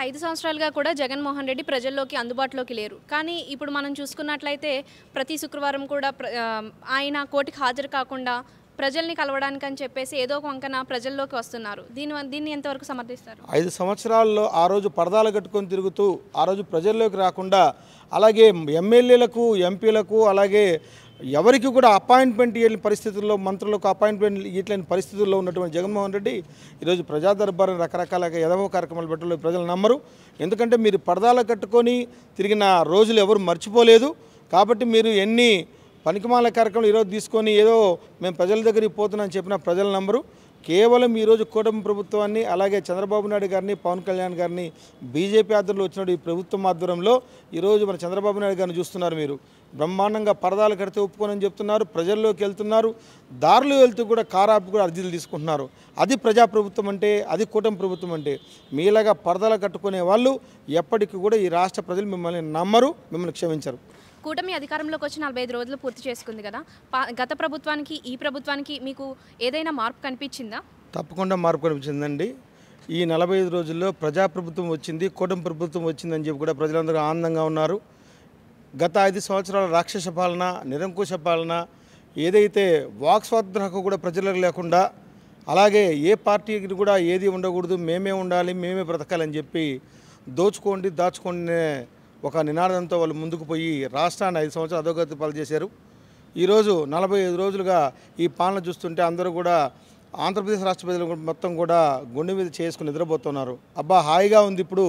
5 సంవత్సరాలుగా కూడా జగన్మోహన్ రెడ్డి ప్రజల్లోకి అందుబాటులోకి లేరు. కానీ ఇప్పుడు మనం చూసుకున్నట్లయితే ప్రతి శుక్రవారం కూడా ఆయన కోర్టుకి హాజరు కాకుండా ప్రజల్ని కలవడానికని చెప్పేసి ఏదో ఒక వంకన ప్రజల్లోకి వస్తున్నారు. దీన్ని ఎంతవరకు సమర్థిస్తారు? 5 సంవత్సరాల్లో ఆ రోజు పరదాలు కట్టుకొని తిరుగుతూ ఆ రోజు ప్రజల్లోకి రాకుండా, అలాగే ఎమ్మెల్యేలకు, ఎంపీలకు, అలాగే ఎవరికి కూడా అపాయింట్మెంట్ ఇవ్వని పరిస్థితుల్లో, మంత్రులకు అపాయింట్మెంట్ ఇవ్వలేని పరిస్థితుల్లో ఉన్నటువంటి జగన్మోహన్ రెడ్డి ఈరోజు ప్రజా దర్బారు రకరకాలుగా ఎదవ కార్యక్రమాలు పెట్టడంలో ప్రజలు నమ్మరు. ఎందుకంటే మీరు పరదాలు కట్టుకొని తిరిగిన రోజులు ఎవరు మర్చిపోలేదు. కాబట్టి మీరు ఎన్ని పనికిమాల కార్యక్రమాలు ఈరోజు తీసుకొని ఏదో మేము ప్రజల దగ్గరికి పోతున్నామని చెప్పిన ప్రజల నంబరు. కేవలం ఈరోజు కూటమి ప్రభుత్వాన్ని, అలాగే చంద్రబాబు నాయుడు గారిని, పవన్ కళ్యాణ్ గారిని, బీజేపీ ఆధ్వర్యంలో వచ్చిన ఈ ప్రభుత్వం ఆధ్వర్యంలో ఈరోజు మన చంద్రబాబు నాయుడు గారిని చూస్తున్నారు. మీరు బ్రహ్మాండంగా పరదాలు కడితే ఒప్పుకోనని చెప్తున్నారు, ప్రజల్లోకి వెళ్తున్నారు, దారులు వెళ్తూ కూడా కారాపు కూడా అర్జీలు తీసుకుంటున్నారు. అది ప్రజాప్రభుత్వం అంటే, అది కూటమి ప్రభుత్వం అంటే. మీలాగా పరదాలు కట్టుకునే వాళ్ళు ఎప్పటికీ కూడా ఈ రాష్ట్ర ప్రజలు మిమ్మల్ని నమ్మరు, మిమ్మల్ని క్షమించరు. కూటమి అధికారంలోకి వచ్చి 45 రోజులు పూర్తి చేసుకుంది కదా. గత ప్రభుత్వానికి ఈ ప్రభుత్వానికి మీకు ఏదైనా మార్పు కనిపించిందా? తప్పకుండా మార్పు కనిపించిందండి. ఈ 45 రోజుల్లో ప్రజాప్రభుత్వం వచ్చింది, కూటమి ప్రభుత్వం వచ్చిందని చెప్పి కూడా ప్రజలందరూ ఆనందంగా ఉన్నారు. గత 5 సంవత్సరాల రాక్షస పాలన, నిరంకుశ పాలన, ఏదైతే వాక్ స్వాతంత్ర హక్కు కూడా ప్రజలకు లేకుండా, అలాగే ఏ పార్టీకి కూడా ఏది ఉండకూడదు, మేమే ఉండాలి, మేమే బ్రతకాలని చెప్పి దోచుకోండి దాచుకోండి ఒక నినాదంతో వాళ్ళు ముందుకు పోయి రాష్ట్రాన్ని 5 సంవత్సరాలు అధోగతి పాలు చేశారు. ఈరోజు 45 రోజులుగా ఈ పాలన చూస్తుంటే అందరూ కూడా ఆంధ్రప్రదేశ్ రాష్ట్ర ప్రజలు మొత్తం కూడా గుండె మీద చేసుకుని నిద్రపోతున్నారు. అబ్బా హాయిగా ఉంది ఇప్పుడు.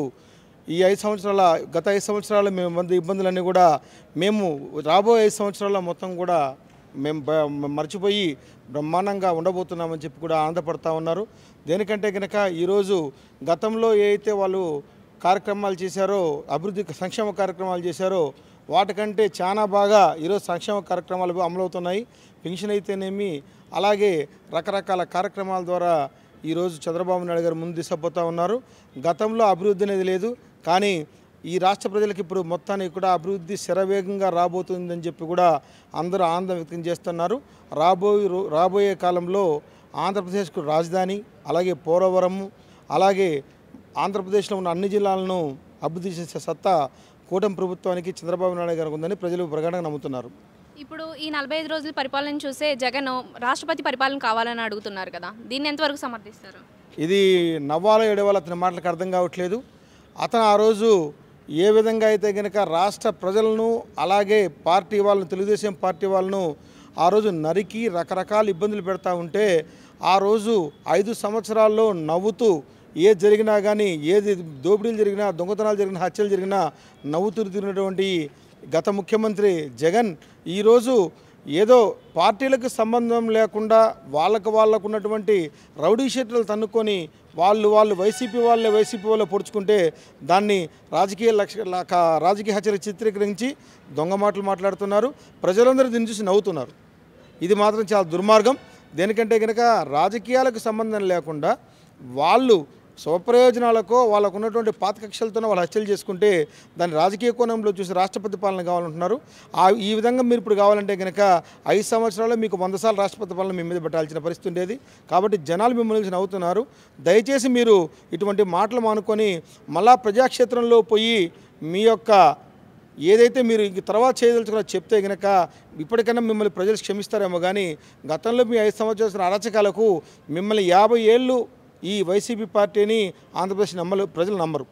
ఈ 5 సంవత్సరాల, గత 5 సంవత్సరాలు మేము ఇబ్బందులన్నీ కూడా మేము రాబోయే 5 సంవత్సరాల్లో మొత్తం కూడా మేము మర్చిపోయి బ్రహ్మాండంగా ఉండబోతున్నామని చెప్పి కూడా ఆనందపడతా ఉన్నారు. దేనికంటే కనుక ఈరోజు గతంలో ఏదైతే వాళ్ళు కార్యక్రమాలు చేశారో, అభివృద్ధి సంక్షేమ కార్యక్రమాలు చేశారో వాటికంటే చాలా బాగా ఈరోజు సంక్షేమ కార్యక్రమాలు అమలవుతున్నాయి. పెన్షన్ అయితేనేమి, అలాగే రకరకాల కార్యక్రమాల ద్వారా ఈరోజు చంద్రబాబు నాయుడు గారు ముందు తీసుకుపోతూ ఉన్నారు. గతంలో అభివృద్ధి అనేది లేదు, కానీ ఈ రాష్ట్ర ప్రజలకు ఇప్పుడు మొత్తానికి కూడా అభివృద్ధి శరవేగంగా రాబోతుందని చెప్పి కూడా అందరూ ఆనందం వ్యక్తం చేస్తున్నారు. రాబోయే కాలంలో ఆంధ్రప్రదేశ్కు రాజధాని, అలాగే పోలవరము, అలాగే ఆంధ్రప్రదేశ్లో ఉన్న అన్ని జిల్లాలను అభివృద్ధి చేసే సత్తా కూటమి ప్రభుత్వానికి, చంద్రబాబు నాయుడు గారికి ఉందని ప్రజలు ప్రగాఢంగా నమ్ముతున్నారు. ఇప్పుడు ఈ 45 రోజుల పరిపాలన చూసే జగన్ రాష్ట్రపతి పరిపాలన కావాలని అడుగుతున్నారు కదా, దీన్ని ఎంతవరకు సమర్థిస్తారు? ఇది నవ్వాలో ఏడవాలో అతని మాటలకు అర్థం కావట్లేదు. అతను ఆ రోజు ఏ విధంగా అయితే కనుక రాష్ట్ర ప్రజలను, అలాగే పార్టీ వాళ్ళను, తెలుగుదేశం పార్టీ వాళ్ళను ఆ రోజు నరికి రకరకాల ఇబ్బందులు పెడతా ఉంటే, ఆ రోజు 5 సంవత్సరాల్లో నవ్వుతూ ఏది జరిగినా కానీ, ఏది దోపిడీలు జరిగినా, దొంగతనాలు జరిగినా, హత్యలు జరిగినా నవ్వుతూ తిరిగినటువంటి గత ముఖ్యమంత్రి జగన్ ఈరోజు ఏదో పార్టీలకు సంబంధం లేకుండా వాళ్ళకు ఉన్నటువంటి రౌడీ షీట్లు తన్నుకొని వాళ్ళు వైసీపీ వాళ్ళే పొడుచుకుంటే దాన్ని రాజకీయ హత్యలు చిత్రీకరించి దొంగ మాటలు మాట్లాడుతున్నారు. ప్రజలందరూ దీన్ని చూసి నవ్వుతున్నారు. ఇది మాత్రం చాలా దుర్మార్గం. దేనికంటే కనుక రాజకీయాలకు సంబంధం లేకుండా వాళ్ళు స్వప్రయోజనాలకో, వాళ్ళకు ఉన్నటువంటి పాత కక్షలతోనే వాళ్ళు హత్యలు చేసుకుంటే దాన్ని రాజకీయ కోణంలో చూసి రాష్ట్రపతి పాలన కావాలంటున్నారు. ఈ విధంగా మీరు ఇప్పుడు కావాలంటే కనుక 5 సంవత్సరాల్లో మీకు 100 సార్లు రాష్ట్రపతి పాలన మీ మీద పెట్టాల్సిన పరిస్థితి ఉండేది. కాబట్టి జనాలు మిమ్మల్ని నవ్వుతున్నారు. దయచేసి మీరు ఇటువంటి మాటలు మానుకొని మళ్ళా ప్రజాక్షేత్రంలో పోయి మీ యొక్క ఏదైతే మీరు ఇంక తర్వాత చేయదలుచుకున్నా చెప్తే కనుక ఇప్పటికైనా మిమ్మల్ని ప్రజలు క్షమిస్తారేమో. కానీ గతంలో మీ 5 సంవత్సరాల అరాచకాలకు మిమ్మల్ని 50 ఏళ్ళు ఈ వైసీపీ పార్టీని ఆంధ్రప్రదేశ్ ప్రజలు నమ్మరు.